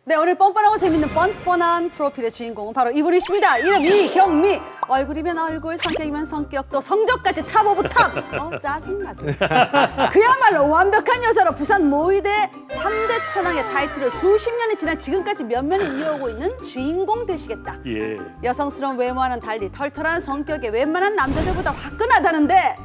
네, 오늘 뻔뻔하고 재밌는 뻔뻔한 프로필의 주인공은 바로 이분이십니다. 이름 이경미. 얼굴이면 얼굴, 성격이면 성격, 또 성적까지 탑 오브 탑. 짜증났습니다. 그야말로 완벽한 여자로 부산 모의대 3대 천왕의 타이틀을 수십 년이 지난 지금까지 면면히 이어오고 있는 주인공 되시겠다. 예. 여성스러운 외모와는 달리 털털한 성격에 웬만한 남자들보다 화끈하다는데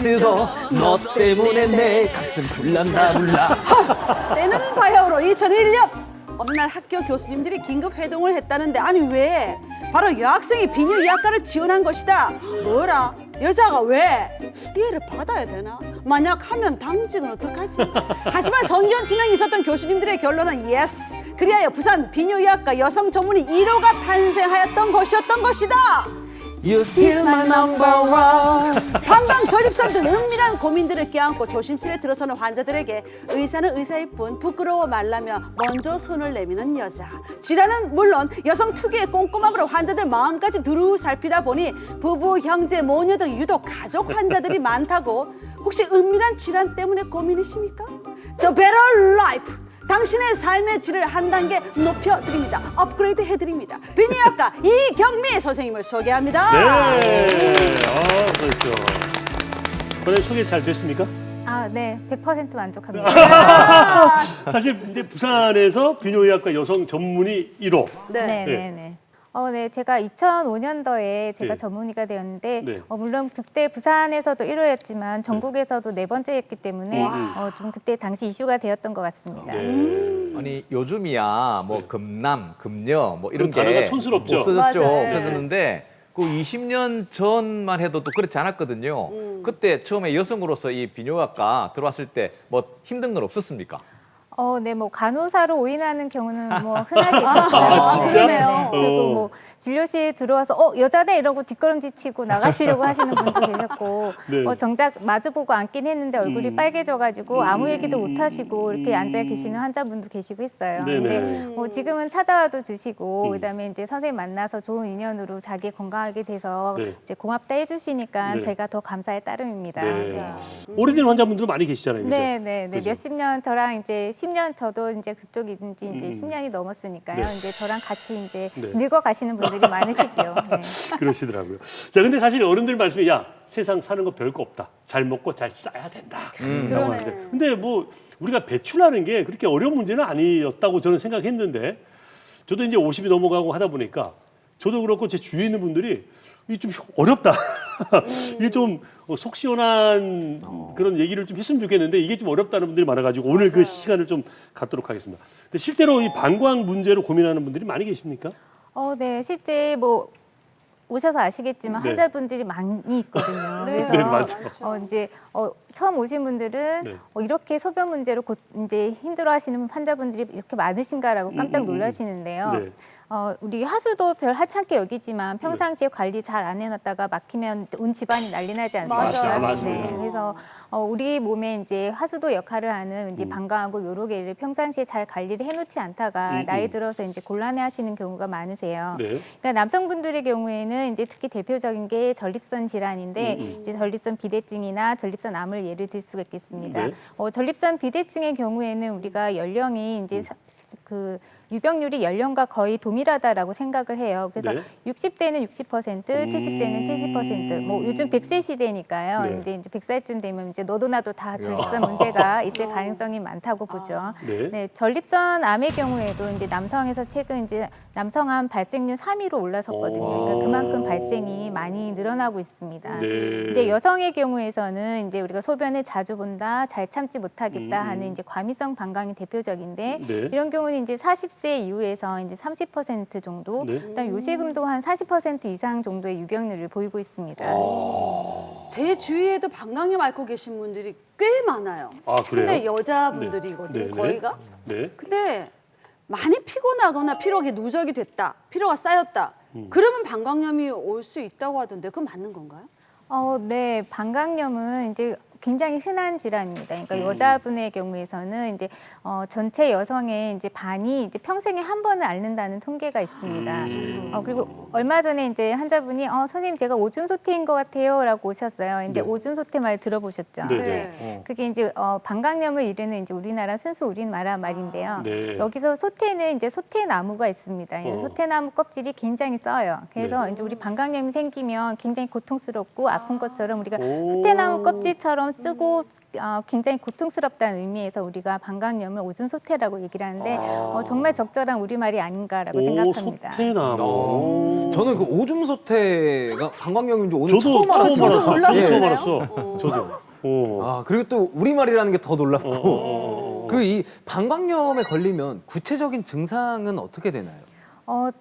뜨거 너 때문에 내 가슴 불난다. 때는 바야흐로 2001년 어느 날 학교 교수님들이 긴급 회동을 했다는데 아니 왜? 바로 여학생이 비뇨의학과를 지원한 것이다. 뭐라? 여자가 왜? 이해를 받아야 되나? 만약 하면 당직은 어떡하지? 하지만 성견 지명이 있었던 교수님들의 결론은 예스! 그리하여 부산 비뇨의학과 여성 전문의 1호가 탄생하였던 것이었던 것이다. You still my number one. 방방 전립선 등 은밀한 고민들을 껴안고 조심스레 들어서는 환자들에게 의사는 의사일 뿐 부끄러워 말라며 먼저 손을 내미는 여자. 질환은 물론 여성 특유의 꼼꼼함으로 환자들 마음까지 두루 살피다 보니 부부, 형제, 모녀 등 유독 가족 환자들이 많다고. 혹시 은밀한 질환 때문에 고민이십니까? The Better Life. 당신의 삶의 질을 한 단계 높여드립니다. 업그레이드 해드립니다. 비뇨의학과 이경미 선생님을 소개합니다. 네. 그렇죠. 오늘 소개 잘 됐습니까? 아, 네. 100% 만족합니다. 사실 이제 부산에서 비뇨의학과 여성 전문의 1호. 네. 네, 네, 네. 네, 제가 2005년도에 제가 네. 전문의가 되었는데 네. 물론 그때 부산에서도 1호였지만 전국에서도 네 번째였기 때문에 좀 그때 당시 이슈가 되었던 것 같습니다. 네. 아니 요즘이야 뭐 금남, 금녀 뭐 이런 그 단어가 게 촌스럽죠. 없어졌죠. 맞아요. 없어졌는데 그 20년 전만 해도 또 그렇지 않았거든요. 그때 처음에 여성으로서 이 비뇨학과 들어왔을 때 뭐 힘든 건 없었습니까? 네, 뭐 간호사로 오인하는 경우는 뭐 흔하게 있었어요. 진짜? 그러네요. 네, 그리고 뭐 진료실 들어와서 여자네 이러고 뒷걸음질 치고 나가시려고 하시는 분도 계셨고 네. 정작 마주보고 앉긴 했는데 얼굴이 빨개져가지고 아무 얘기도 못 하시고 이렇게 앉아 계시는 환자분도 계시고 했어요. 네네. 근데 지금은 찾아와도 주시고 그다음에 이제 선생님 만나서 좋은 인연으로 자기 건강하게 돼서 네. 이제 고맙다 해주시니까 네. 제가 더 감사의 따름입니다. 네. 오래된 환자분들 많이 계시잖아요. 그죠? 네, 네, 네. 그죠? 몇십 년 저랑 이제 10년 저도 이제 그쪽인지 이제 10년이 넘었으니까요. 네. 이제 저랑 같이 이제 네. 늙어 가시는 분들이 많으시죠. 네. 그러시더라고요. 자, 근데 사실 어른들 말씀에 야, 세상 사는 거 별거 없다. 잘 먹고 잘 싸야 된다. 라고 하는데. 근데 뭐 우리가 배출하는 게 그렇게 어려운 문제는 아니었다고 저는 생각했는데 저도 이제 50이 넘어가고 하다 보니까 저도 그렇고 제 주위에 있는 분들이 이게 좀 어렵다. 이게 좀 속 시원한 그런 얘기를 좀 했으면 좋겠는데 이게 좀 어렵다는 분들이 많아가지고 오늘 그 시간을 좀 갖도록 하겠습니다. 근데 실제로 이 방광 문제로 고민하는 분들이 많이 계십니까? 네. 실제 뭐 오셔서 아시겠지만 네. 환자분들이 많이 있거든요. 그래서 네, 많죠. 이제 처음 오신 분들은 네. 이렇게 소변 문제로 이제 힘들어하시는 환자분들이 이렇게 많으신가라고 깜짝 놀라시는데요. 네. 우리 하수도 별 하찮게 여기지만 평상시에 관리 잘 안 해놨다가 막히면 온 집안이 난리 나지 않습니까? 맞아요. 네, 그래서 우리 몸에 이제 하수도 역할을 하는 이제 방광하고 요로 개를 평상시에 잘 관리를 해놓지 않다가 나이 들어서 이제 곤란해하시는 경우가 많으세요. 네. 그러니까 남성분들의 경우에는 이제 특히 대표적인 게 전립선 질환인데 이제 전립선 비대증이나 전립선 암을 예를 들 수가 있겠습니다. 네. 전립선 비대증의 경우에는 우리가 연령이 이제 그 유병률이 연령과 거의 동일하다라고 생각을 해요. 그래서 네. 60대는 60%, 70대는 70%. 뭐 요즘 100세 시대니까요. 네. 근데 이제 100살쯤 되면 이제 너도 나도 다 전립선 문제가 있을 가능성이 많다고 보죠. 네. 네, 전립선 암의 경우에도 이제 남성에서 최근 이제 남성암 발생률 3위로 올라섰거든요. 그러니까 그만큼 발생이 많이 늘어나고 있습니다. 네. 이제 여성의 경우에서는 이제 우리가 소변을 자주 본다, 잘 참지 못하겠다 하는 이제 과미성 방광이 대표적인데 네. 이런 경우는 이제 40세 이후에서 이제 30% 정도, 네. 그다음 요실금도 한 40% 이상 정도의 유병률을 보이고 있습니다. 제 주위에도 방광염 앓고 계신 분들이 꽤 많아요. 아, 그래요? 근데 여자분들이거든요, 네. 네. 거의가. 네. 근데 많이 피곤하거나 피로가 누적이 됐다, 피로가 쌓였다. 그러면 방광염이 올 수 있다고 하던데 그건 맞는 건가요? 네, 방광염은 이제 굉장히 흔한 질환입니다. 그러니까 여자분의 경우에서는 이제 전체 여성의 이제 반이 이제 평생에 한 번은 앓는다는 통계가 있습니다. 그리고 얼마 전에 이제 환자분이 선생님 제가 오줌 소태인 것 같아요라고 오셨어요. 근데 네. 오줌 소태 말 들어보셨죠? 네. 네. 그게 이제 방광염을 이르는 이제 우리나라 순수 우리나라 말인데요. 네. 여기서 소태는 이제 소태나무가 있습니다. 소태나무 껍질이 굉장히 써요. 그래서 이제 우리 방광염이 생기면 굉장히 고통스럽고 아픈 것처럼 우리가 소태나무 껍질처럼 쓰고 굉장히 고통스럽다는 의미에서 우리가 방광염을 오줌 소태라고 얘기를 하는데 정말 적절한 우리말이 아닌가라고 생각합니다. 소태나무. 저는 그 오줌 소태가 방광염인지 오늘 저도 처음 알았어요. 저도 몰랐어요. 처음 네. 알았어. 저도. 그리고 또 우리말이라는 게 더 놀랍고 그 이 방광염에 걸리면 구체적인 증상은 어떻게 되나요?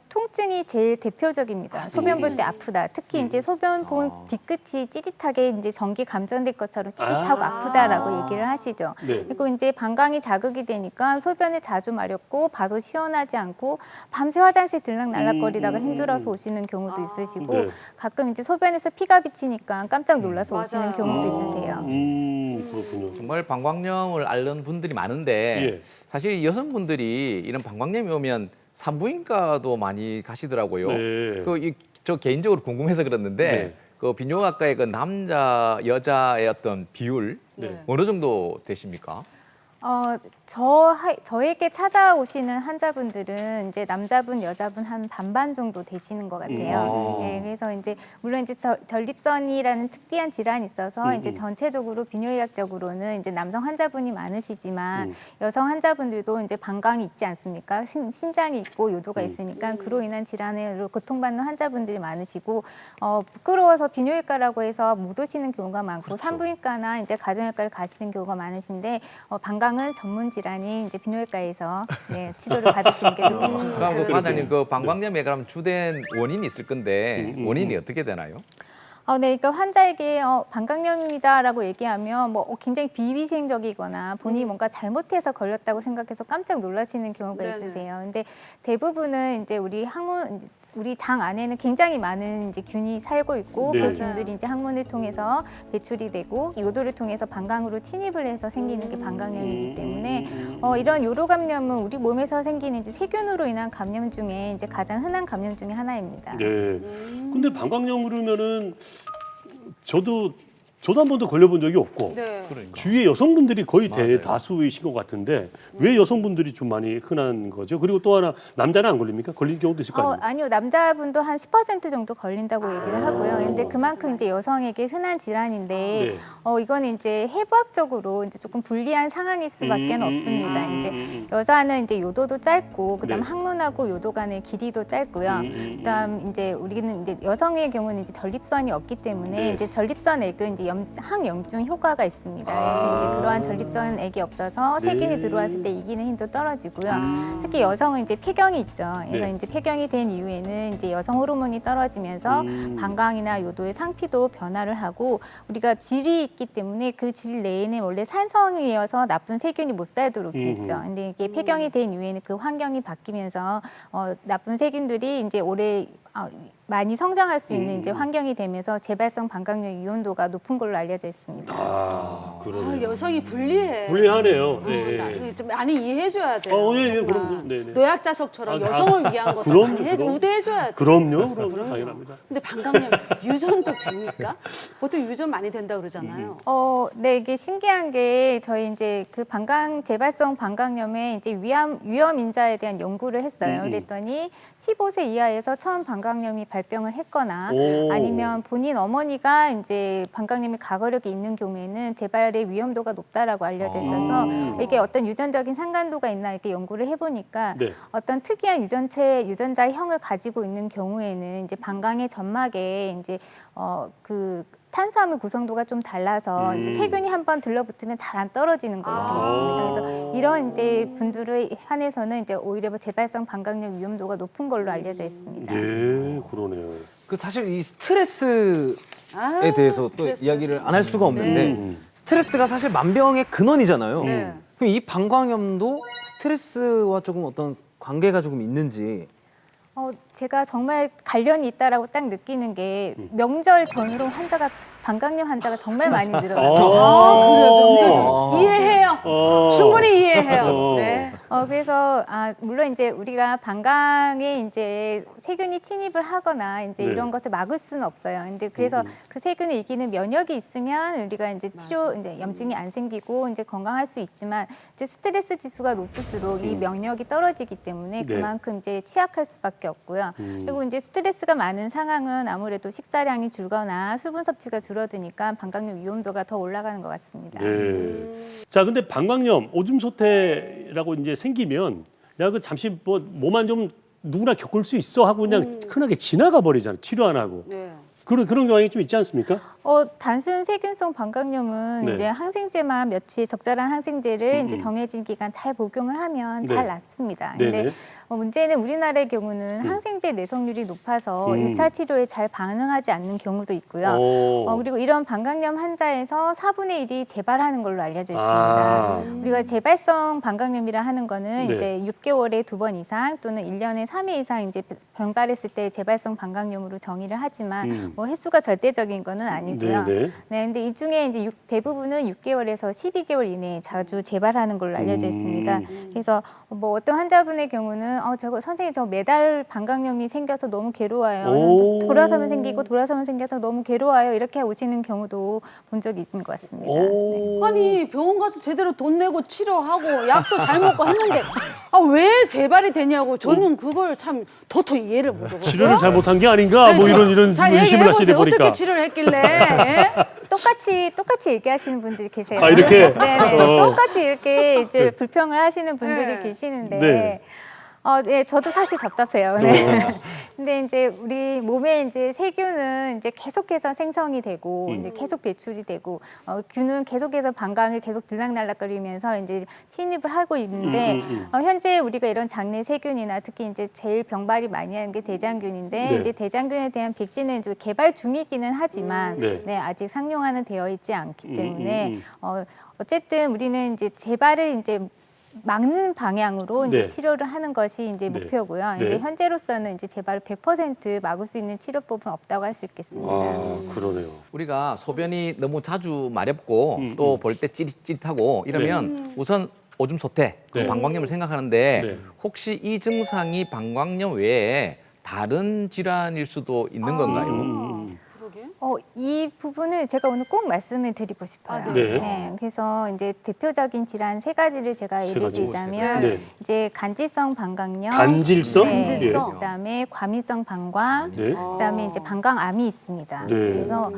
통증이 제일 대표적입니다. 소변 볼 때 아프다. 특히 이제 소변 본 뒤끝이 찌릿하게 이제 전기 감전될 것처럼 찌릿하고 아프다라고 얘기를 하시죠. 네. 그리고 이제 방광이 자극이 되니까 소변을 자주 마렵고 봐도 시원하지 않고 밤새 화장실 들락날락거리다가 힘들어서 오시는 경우도 있으시고 네. 가끔 이제 소변에서 피가 비치니까 깜짝 놀라서 오시는 맞아요. 경우도 있으세요. 그렇군요. 정말 방광염을 앓는 분들이 많은데 예. 사실 여성분들이 이런 방광염이 오면 산부인과도 많이 가시더라고요. 네. 저 개인적으로 궁금해서 그랬는데 네. 그 비뇨기과의 그 남자 여자의 어떤 비율 네. 어느 정도 되십니까? 저에게 찾아오시는 환자분들은 이제 남자분, 여자분 한 반반 정도 되시는 것 같아요. 네, 그래서 이제 물론 이제 전립선이라는 특이한 질환이 있어서 이제 전체적으로 비뇨의학적으로는 이제 남성 환자분이 많으시지만 여성 환자분들도 이제 방광이 있지 않습니까? 신장이 있고 요도가 있으니까 그로 인한 질환으로 고통받는 환자분들이 많으시고 부끄러워서 비뇨의과라고 해서 못 오시는 경우가 많고 그렇죠. 산부인과나 이제 가정의과를 가시는 경우가 많으신데 방광은 전문 질환이 이제 비뇨기과에서 치료를 받으시는 게 좋겠습니다. 그럼 과장님 그 방광염에 그럼 주된 원인이 있을 건데 원인이 어떻게 되나요? 네, 그러니까 환자에게 방광염입니다라고 얘기하면 뭐 굉장히 비위생적이거나 본인이 뭔가 잘못해서 걸렸다고 생각해서 깜짝 놀라시는 경우가 네네. 있으세요. 근데 대부분은 이제 우리 장 안에는 굉장히 많은 이제 균이 살고 있고 네. 그 균들이 이제 항문을 통해서 배출이 되고 요도를 통해서 방광으로 침입을 해서 생기는 게 방광염이기 때문에 이런 요로 감염은 우리 몸에서 생기는 이제 세균으로 인한 감염 중에 이제 가장 흔한 감염 중에 하나입니다. 네. 근데 방광염으로면은 저도 한 번도 걸려본 적이 없고 네. 주위에 여성분들이 거의 대다수이신 것 같은데 왜 여성분들이 좀 많이 흔한 거죠? 그리고 또 하나 남자는 안 걸립니까? 걸린 경우도 있을 거 아닙니까? 아니요, 남자분도 한 10% 정도 걸린다고 얘기를 하고요. 근데 그만큼 이제 여성에게 흔한 질환인데 네. 이거는 이제 해부학적으로 이제 조금 불리한 상황일 수밖에 없습니다. 이제 여자는 이제 요도도 짧고 그다음 네. 항문하고 요도 간의 길이도 짧고요. 그다음 이제 우리는 이제 여성의 경우는 이제 전립선이 없기 때문에 네. 이제 전립선액은 이제 항염증 효과가 있습니다. 그래서 이제 그러한 전립선액이 없어서 세균이 네. 들어왔을 때 이기는 힘도 떨어지고요. 특히 여성은 이제 폐경이 있죠. 그래서 네. 이제 폐경이 된 이후에는 이제 여성 호르몬이 떨어지면서 방광이나 요도의 상피도 변화를 하고 우리가 질이 있기 때문에 그 질 내에는 원래 산성이어서 나쁜 세균이 못 살도록 돼 있죠. 근데 이게 폐경이 된 이후에는 그 환경이 바뀌면서 나쁜 세균들이 이제 오래 많이 성장할 수 있는 이제 환경이 되면서 재발성 방광염 위험도가 높은 걸로 알려져 있습니다. 그러네요. 여성이 불리해. 불리하네요. 네. 나 좀 많이 이해해줘야 돼. 그럼 네. 노약자석처럼 아, 여성을 위한 것도 그럼요, 많이 그럼. 우대해줘야 돼. 그럼요. 당연합니다. 근데 방광염 유전도 됩니까? 보통 유전 많이 된다 그러잖아요. 네, 이게 신기한 게 저희 이제 그 재발성 방광염의 이제 위험 인자에 대한 연구를 했어요. 그랬더니 15세 이하에서 처음 방광염이 발병을 했거나 오. 아니면 본인 어머니가 이제 방광염이 과거력이 있는 경우에는 재발의 위험도가 높다라고 알려져 있어서 이게 어떤 유전적인 상관도가 있나 이렇게 연구를 해보니까 네. 어떤 특이한 유전자형을 가지고 있는 경우에는 이제 방광의 점막에 이제 그 탄수화물 구성도가 좀 달라서 이제 세균이 한번 들러붙으면 잘 안 떨어지는 걸로 되어 있습니다. 그래서 이런 이제 분들에 한해서는 이제 오히려 재발성 방광염 위험도가 높은 걸로 알려져 있습니다. 네, 그러네요. 그 사실 이 스트레스에 아, 대해서 스트레스. 또 이야기를 안 할 수가 없는데 네. 스트레스가 사실 만병의 근원이잖아요. 네. 그럼 이 방광염도 스트레스와 조금 어떤 관계가 조금 있는지. 제가 정말 관련이 있다라고 딱 느끼는 게 명절 전후로 환자가 방광염 환자가 정말 많이 늘어요. 그래요. 명절 이해해요. 충분히 이해해요. 어. 네. 그래서 물론 이제 우리가 방광에 이제 세균이 침입을 하거나 이제 네. 이런 것을 막을 수는 없어요. 근데 그래서 그 세균을 이기는 면역이 있으면 우리가 이제 이제 염증이 안 생기고 이제 건강할 수 있지만 이제 스트레스 지수가 높을수록 이 면역이 떨어지기 때문에 네. 그만큼 이제 취약할 수밖에 없고요. 그리고 이제 스트레스가 많은 상황은 아무래도 식사량이 줄거나 수분 섭취가 줄어드니까 방광염 위험도가 더 올라가는 것 같습니다. 네. 자, 근데 방광염, 오줌 소태라고 이제 생기면 야, 그 잠시 뭐 몸만 좀 누구나 겪을 수 있어 하고 그냥 흔하게 지나가 버리잖아. 치료 안 하고. 네. 그런 경향이 좀 있지 않습니까? 단순 세균성 방광염은 네. 이제 항생제만 며칠 적절한 항생제를 이제 정해진 기간 잘 복용을 하면 네. 잘 낫습니다. 네네. 근데 문제는 우리나라의 경우는 항생제 내성률이 높아서 일 1차 치료에 잘 반응하지 않는 경우도 있고요. 그리고 이런 방광염 환자에서 4분의 1이 재발하는 걸로 알려져 있습니다. 우리가 재발성 방광염이라 하는 거는 네. 이제 6개월에 2번 이상 또는 1년에 3회 이상 이제 병발했을 때 재발성 방광염으로 정의를 하지만 뭐 횟수가 절대적인 거는 아니고요. 네네. 네, 근데 이 중에 이제 대부분은 6개월에서 12개월 이내에 자주 재발하는 걸로 알려져 있습니다. 그래서 뭐 어떤 환자분의 경우는 저거 선생님 저 매달 방광염이 생겨서 너무 괴로워요. 돌아서면 생기고 돌아서면 생겨서 너무 괴로워요. 이렇게 오시는 경우도 본 적이 있는 것 같습니다. 네. 아니 병원 가서 제대로 돈 내고 치료하고 약도 잘 먹고 했는데 왜 재발이 되냐고 저는 그걸 참 도통 이해를 못하고 치료를 잘못한 게 아닌가? 뭐 이런 의심을 하시다 보니까. 어떻게 치료를 했길래? 예? 똑같이 얘기하시는 분들이 계세요. 이렇게? 네네. 똑같이 이렇게 이제 불평을 하시는 분들이 계시는데. 네. 네, 저도 사실 답답해요. 네. 근데 이제 우리 몸에 이제 세균은 이제 계속해서 생성이 되고 이제 계속 배출이 되고 균은 계속해서 방광을 계속 들락날락거리면서 이제 침입을 하고 있는데 현재 우리가 이런 장내 세균이나 특히 이제 제일 병발이 많이 하는 게 대장균인데 네. 이제 대장균에 대한 백신은 이제 개발 중이기는 하지만 네. 아직 상용화는 되어 있지 않기 때문에 어쨌든 우리는 이제 재발을 이제 막는 방향으로 이제 네. 치료를 하는 것이 이제 네. 목표고요. 네. 이제 현재로서는 이제 재발을 100% 막을 수 있는 치료법은 없다고 할 수 있겠습니다. 그러네요. 우리가 소변이 너무 자주 마렵고 또 볼 때 찌릿찌릿하고 이러면 우선 오줌 소태, 네. 방광염을 생각하는데 네. 혹시 이 증상이 방광염 외에 다른 질환일 수도 있는 건가요? 이 부분을 제가 오늘 꼭 말씀을 드리고 싶어요. 네. 그래서 이제 대표적인 질환 3가지를 제가 예를 가지. 들자면 네. 이제 간질성 방광염, 간질성? 네, 간질성. 그다음에 과민성 방광, 네. 그다음에 이제 방광암이 있습니다. 네. 그래서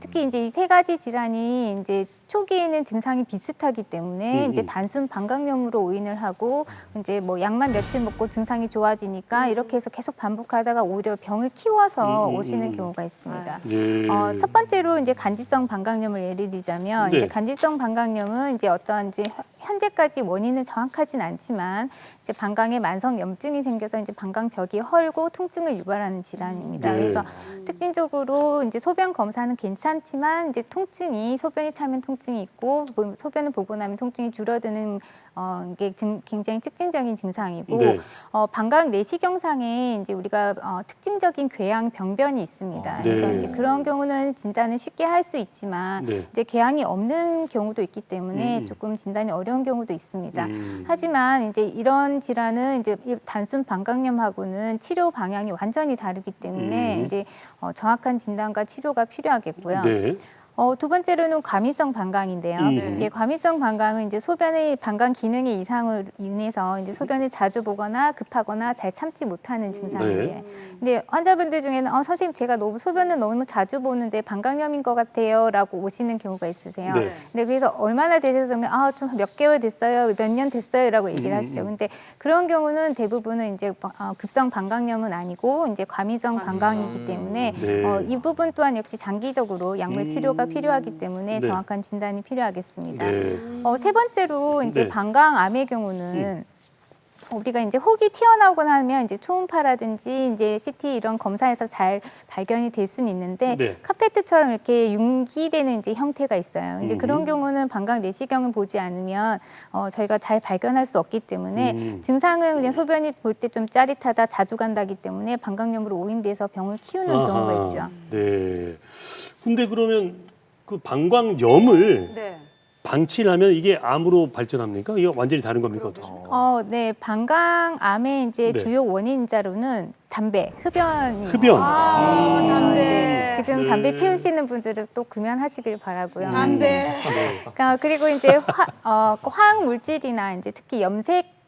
특히 이제 이 3가지 질환이 이제 초기에는 증상이 비슷하기 때문에 이제 단순 방광염으로 오인을 하고 이제 뭐 약만 며칠 먹고 증상이 좋아지니까 이렇게 해서 계속 반복하다가 오히려 병을 키워서 오시는 경우가 있습니다. 네. 첫 번째로 이제 간질성 방광염을 예를 들자면 네. 이제 간질성 방광염은 이제 어떠한 이제 현재까지 원인은 정확하진 않지만 이제 방광에 만성 염증이 생겨서 이제 방광벽이 헐고 통증을 유발하는 질환입니다. 네. 그래서 특징적으로 이제 소변 검사는 괜찮지만 이제 통증이 소변이 차면 통증이 있고 소변을 보고 나면 통증이 줄어드는 이게 굉장히 특징적인 증상이고 네. 방광 내시경상에 이제 우리가 특징적인 궤양 병변이 있습니다. 그래서 네. 이제 그런 경우는 진단을 쉽게 할 수 있지만 네. 이제 궤양이 없는 경우도 있기 때문에 조금 진단이 어려운 경우도 있습니다. 하지만 이제 이런 질환은 이제 단순 방광염하고는 치료 방향이 완전히 다르기 때문에 이제 정확한 진단과 치료가 필요하겠고요. 네. 두 번째로는 과민성 방광인데요. 예, 과민성 방광은 이제 소변의 방광 기능의 이상을 인해서 이제 소변을 자주 보거나 급하거나 잘 참지 못하는 증상이에요. 네. 근데 환자분들 중에는 선생님 제가 소변을 너무 자주 보는데 방광염인 것 같아요라고 오시는 경우가 있으세요. 네. 근데 그래서 얼마나 되셨으면 좀 몇 개월 됐어요, 몇 년 됐어요라고 얘기를 하시죠. 근데 그런 경우는 대부분은 이제 급성 방광염은 아니고 이제 과민성 방광이기 때문에 네. 이 부분 또한 역시 장기적으로 약물 치료가 필요하기 때문에 네. 정확한 진단이 필요하겠습니다. 네. 세 번째로 이제 네. 방광암의 경우는 우리가 이제 혹이 튀어나오고 나면 이제 초음파라든지 이제 CT 이런 검사에서 잘 발견이 될 수는 있는데 네. 카페트처럼 이렇게 융기되는 이제 형태가 있어요. 이제 그런 경우는 방광 내시경을 보지 않으면 저희가 잘 발견할 수 없기 때문에 증상은 그냥 소변이 볼 때 좀 짜릿하다, 자주 간다기 때문에 방광염으로 오인돼서 병을 키우는 경우가 있죠. 네. 근데 그러면 그 방광염을 네. 방치를 하면 이게 암으로 발전합니까? 이게 완전히 다른 겁니까? 어떻습니까? 네, 방광암의 이제 네. 주요 원인자로는 담배, 흡연이 흡연. 아, 담배. 이제 지금 네. 담배 피우시는 분들은 또 금연하시길 바라고요. 담배. 네. 그리고 이제 화학 물질이나 이제 특히 염색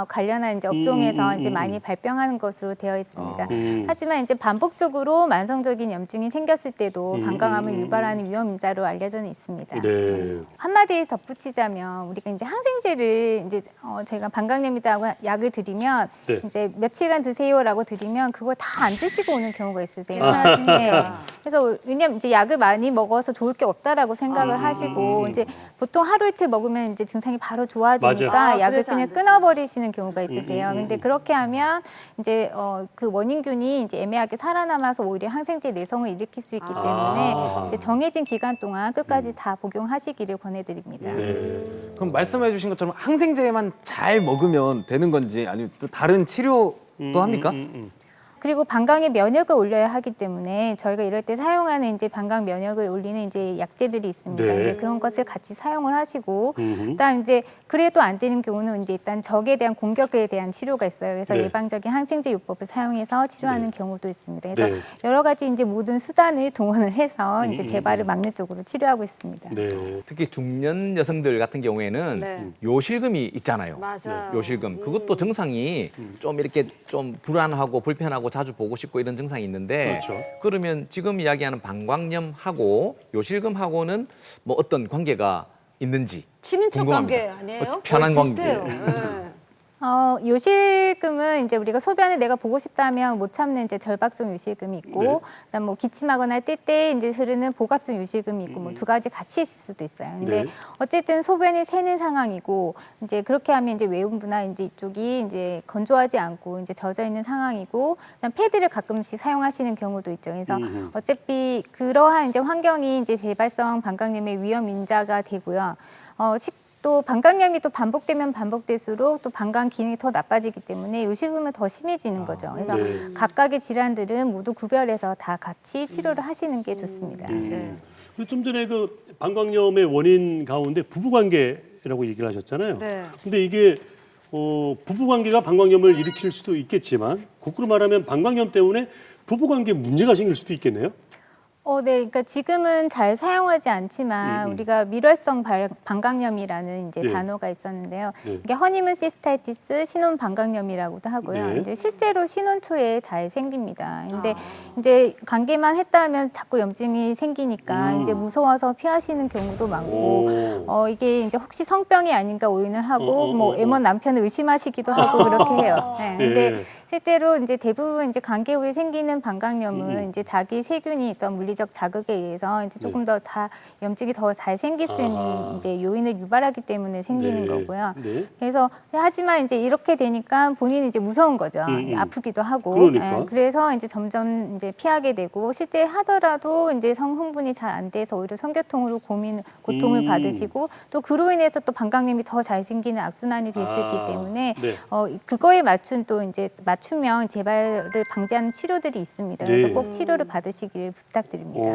관련한 이제 업종에서 이제 많이 발병하는 것으로 되어 있습니다. 하지만 이제 반복적으로 만성적인 염증이 생겼을 때도 방광암을 유발하는 위험 인자로 알려져 있습니다. 네. 한마디 덧붙이자면 우리가 이제 항생제를 이제 저희가 방광염이라고 약을 드리면 네. 이제 며칠간 드세요라고 드리면 그걸 다 안 드시고 오는 경우가 있으세요. 괜찮으시니까. 그래서 왜냐면 이제 약을 많이 먹어서 좋을 게 없다라고 생각을 하시고 이제 보통 하루 이틀 먹으면 이제 증상이 바로 좋아지니까 맞아. 아, 약을 그래서 안 그냥 드시는 끊어버리시는 경우가 있으세요. 근데 그렇게 하면 이제 그 원인균이 이제 애매하게 살아남아서 오히려 항생제 내성을 일으킬 수 있기 때문에 이제 정해진 기간 동안 끝까지 다 복용하시기를 권해드립니다. 네. 그럼 말씀해 주신 것처럼 항생제만 잘 먹으면 되는 건지 아니면 또 다른 치료도 합니까? 그리고 방광의 면역을 올려야 하기 때문에 저희가 이럴 때 사용하는 이제 방광 면역을 올리는 이제 약제들이 있습니다. 네. 이제 그런 것을 같이 사용을 하시고, 그다음 이제 그래도 안 되는 경우는 이제 일단 적에 대한 공격에 대한 치료가 있어요. 그래서 네. 예방적인 항생제 요법을 사용해서 치료하는 경우도 있습니다. 그래서 네. 여러 가지 이제 모든 수단을 동원을 해서 이제 재발을 막는 쪽으로 치료하고 있습니다. 네. 특히 중년 여성들 같은 경우에는 네. 요실금이 있잖아요. 맞아요. 요실금. 그것도 증상이 좀 이렇게 좀 불안하고 불편하고 자주 보고 싶고 이런 증상이 있는데 그렇죠. 그러면 지금 이야기하는 방광염하고 요실금하고는 뭐 어떤 관계가 있는지 친인척 궁금합니다. 관계 아니에요? 편한 거의 관계. 비슷해요. 네. 요실금은 이제 우리가 소변을 내가 보고 싶다면 못 참는 이제 절박성 요실금이 있고, 네. 그다음 뭐 기침하거나 뜰 때 이제 흐르는 복압성 요실금이 있고, 뭐 두 가지 같이 있을 수도 있어요. 근데 네. 어쨌든 소변이 새는 상황이고, 이제 그렇게 하면 이제 외음부나 이제 이쪽이 이제 건조하지 않고 이제 젖어 있는 상황이고, 그다음 패드를 가끔씩 사용하시는 경우도 있죠. 그래서 어차피 그러한 이제 환경이 이제 재발성 방광염의 위험 인자가 되고요. 또 방광염이 또 반복되면 반복될수록 또 방광 기능이 더 나빠지기 때문에 요실금은 더 심해지는 거죠. 그래서 네. 각각의 질환들은 모두 구별해서 다 같이 치료를 하시는 게 좋습니다. 네. 그리고 좀 전에 그 방광염의 원인 가운데 부부관계라고 얘기를 하셨잖아요. 네. 근데 이게 부부관계가 방광염을 일으킬 수도 있겠지만 거꾸로 말하면 방광염 때문에 부부관계 문제가 생길 수도 있겠네요. 네, 그러니까 지금은 잘 사용하지 않지만 우리가 밀월성 방광염이라는 이제 네. 단어가 있었는데요. 네. 이게 허니문 시스타이티스 신혼 방광염이라고도 하고요. 네. 이제 실제로 신혼 초에 잘 생깁니다. 근데 이제 관계만 했다면 자꾸 염증이 생기니까 이제 무서워서 피하시는 경우도 많고, 이게 이제 혹시 성병이 아닌가 오인을 하고 뭐 M1 남편을 의심하시기도 하고 그렇게 해요. 네. 근데 네. 실제로 이제 대부분 이제 관계 후에 생기는 방광염은 이제 자기 세균이 있던 물리적 자극에 의해서 이제 조금 더 다 염증이 더 잘 생길 수 있는 아하. 이제 요인을 유발하기 때문에 생기는 네. 거고요. 네. 그래서 하지만 이제 이렇게 되니까 본인이 이제 무서운 거죠. 아프기도 하고. 그러니까. 그래서 이제 점점 이제 피하게 되고 실제 하더라도 이제 성흥분이 잘 안 돼서 오히려 성교통으로 고통을 받으시고 또 그로 인해서 또 방광염이 더 잘 생기는 악순환이 될 수 있기 때문에 네. 그거에 맞춘 또 이제 맞춤형 재발을 방지하는 치료들이 있습니다. 그래서 네. 꼭 치료를 받으시길 부탁드립니다.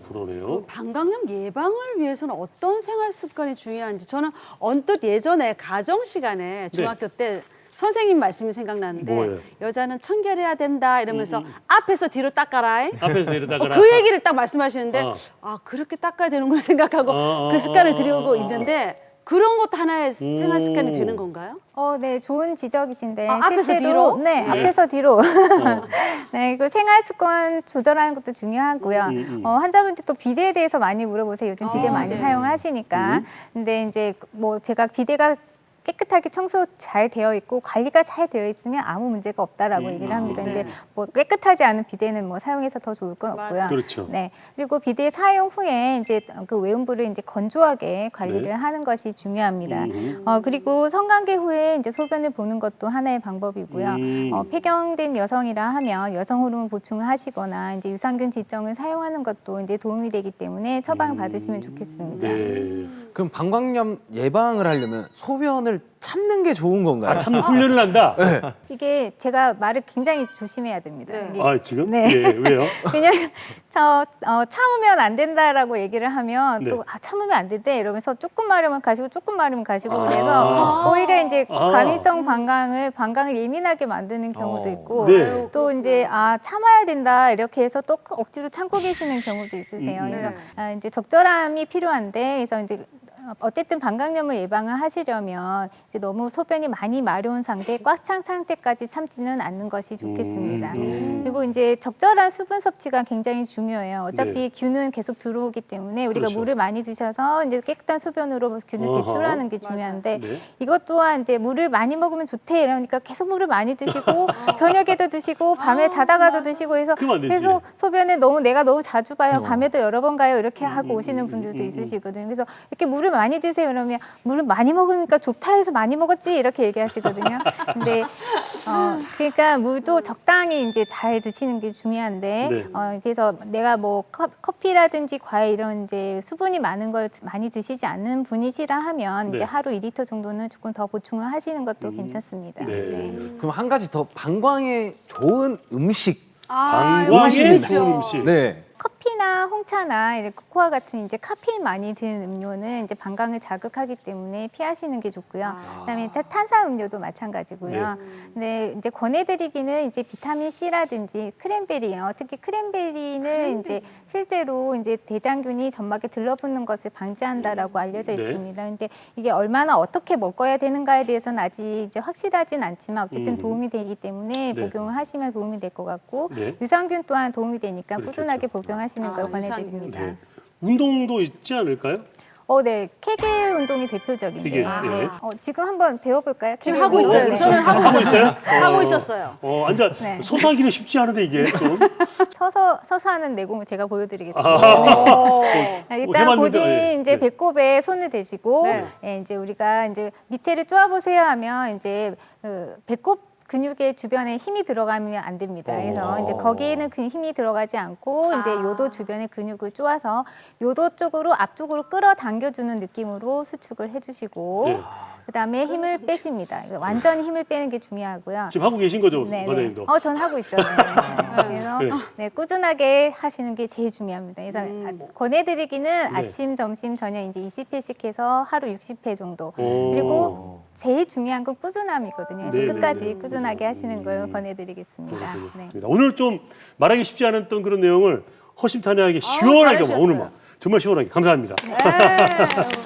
그러네요. 방광염 예방을 위해서는 어떤 생활 습관이 중요한지 저는 언뜻 예전에 가정 시간에 중학교 때 선생님 말씀이 생각나는데 뭐예요? 여자는 청결해야 된다 이러면서 앞에서 뒤로 닦아라. 앞에서 이러다가 그 얘기를 딱 말씀하시는데 어. 아 그렇게 닦아야 되는구나 생각하고 그 습관을 들이고 있는데 그런 것도 하나의 생활 습관이 되는 건가요? 네, 좋은 지적이신데 앞에서 실제로 뒤로? 네, 네. 앞에서 뒤로. 네, 그 생활 습관 조절하는 것도 중요하고요. 환자분들 또 비대에 대해서 많이 물어보세요. 요즘 비대 많이 네. 사용을 하시니까. 근데 이제 뭐 제가 비대가 깨끗하게 청소 잘 되어 있고 관리가 잘 되어 있으면 아무 문제가 없다라고 얘기를 합니다. 근데 뭐 깨끗하지 않은 비데는 뭐 사용해서 더 좋을 건 없고요. 맞아요. 그렇죠. 네. 그리고 비데 사용 후에 이제 그 외음부를 이제 건조하게 관리를 네. 하는 것이 중요합니다. 그리고 성관계 후에 이제 소변을 보는 것도 하나의 방법이고요. 폐경된 여성이라 하면 여성 호르몬 보충을 하시거나 이제 유산균 지정을 사용하는 것도 이제 도움이 되기 때문에 처방을 받으시면 좋겠습니다. 네. 그럼 방광염 예방을 하려면 소변을 참는 게 좋은 건가요? 아, 참 훈련을 한다. 이게 제가 말을 굉장히 조심해야 됩니다. 네. 이게 아, 지금? 네. 예, 왜요? 왜냐면 참으면 안 된다라고 얘기를 하면 네. 또 참으면 안 된대 이러면서 조금 마르면 가시고 조금 마르면 가시고 그래서 오히려 이제 과민성 방광을 예민하게 만드는 경우도 있고 네. 또 이제 참아야 된다 이렇게 해서 또 억지로 참고 계시는 경우도 있으세요. 그래서 이제 적절함이 필요한데 그래서 이제 어쨌든 방광염을 예방을 하시려면 이제 너무 소변이 많이 마려운 상태, 꽉 찬 상태까지 참지는 않는 것이 좋겠습니다. 그리고 이제 적절한 수분 섭취가 굉장히 중요해요. 어차피 균은 계속 들어오기 때문에 우리가 그렇죠. 물을 많이 드셔서 이제 깨끗한 소변으로 균을 어허. 배출하는 게 중요한데 네. 이것 또한 이제 물을 많이 먹으면 좋대 이러니까 계속 물을 많이 드시고 저녁에도 드시고 밤에 자다가도 드시고 해서 그러면 안 되지. 그래서 소변을 내가 너무 자주 봐요. 밤에도 여러 번 가요. 이렇게 하고 오시는 분들도 있으시거든요. 그래서 이렇게 물을 많이 드세요. 그러면 물을 많이 먹으니까 좋다 해서 많이 먹었지 이렇게 얘기하시거든요. 근데 그러니까 물도 적당히 이제 잘 드시는 게 중요한데 네. 그래서 내가 뭐 커피라든지 과일 이런 이제 수분이 많은 걸 많이 드시지 않는 분이시라 하면 네. 이제 하루 2리터 정도는 조금 더 보충을 하시는 것도 괜찮습니다. 네. 그럼 한 가지 더 방광에 좋은 음식. 방광에 음식이죠. 좋은 음식. 네. 커피나 홍차나 이렇게 코코아 같은 이제 카페인 많이 든 음료는 이제 방광을 자극하기 때문에 피하시는 게 좋고요. 그다음에 탄산 음료도 마찬가지고요. 근데 이제 권해드리기는 이제 비타민 C라든지 크랜베리요. 특히 크랜베리는 이제 실제로 이제 대장균이 점막에 들러붙는 것을 방지한다라고 알려져 네. 있습니다. 근데 이게 얼마나 어떻게 먹어야 되는가에 대해서는 아직 이제 확실하진 않지만 어쨌든 도움이 되기 때문에 네. 복용을 하시면 도움이 될 것 같고 네. 유산균 또한 도움이 되니까 그렇겠죠. 꾸준하게 복용하시는 걸 유산균. 권해드립니다. 네. 운동도 있지 않을까요? 네. 케겔 운동이 대표적인데. 케겔, 네. 지금 한번 배워볼까요? 지금 케겔 하고 운동? 있어요. 네. 저는 하고 하고 있었어요. 있어요? 하고 있었어요. 앉아 네. 서서 하기는 쉽지 않은데 이게 좀. 서서 하는 내공을 제가 보여드리겠습니다. 일단 해봤는데, 본인 예. 이제 네. 배꼽에 손을 대시고 네. 이제 우리가 이제 밑에를 쪼아보세요 하면 이제 배꼽 근육의 주변에 힘이 들어가면 안 됩니다. 그래서 이제 거기에는 그 힘이 들어가지 않고 이제 요도 주변에 근육을 쪼아서 요도 쪽으로 앞쪽으로 끌어당겨주는 느낌으로 수축을 해주시고 네. 그다음에 힘을 빼십니다. 완전히 힘을 빼는 게 중요하고요. 지금 하고 계신 거죠, 네, 네. 과장님도? 전 하고 있죠. 네. 그래서 네. 네, 꾸준하게 하시는 게 제일 중요합니다. 그래서 권해드리기는 네. 아침, 점심, 저녁 이제 20회씩 해서 하루 60회 정도. 오. 그리고 제일 중요한 건 꾸준함이거든요. 그래서 네, 끝까지 네, 네. 꾸준하게 하시는 걸 권해드리겠습니다. 네. 오늘 좀 말하기 쉽지 않았던 그런 내용을 허심탄회하게 시원하게 잘하셨어요. 오늘 정말 시원하게 감사합니다. 네.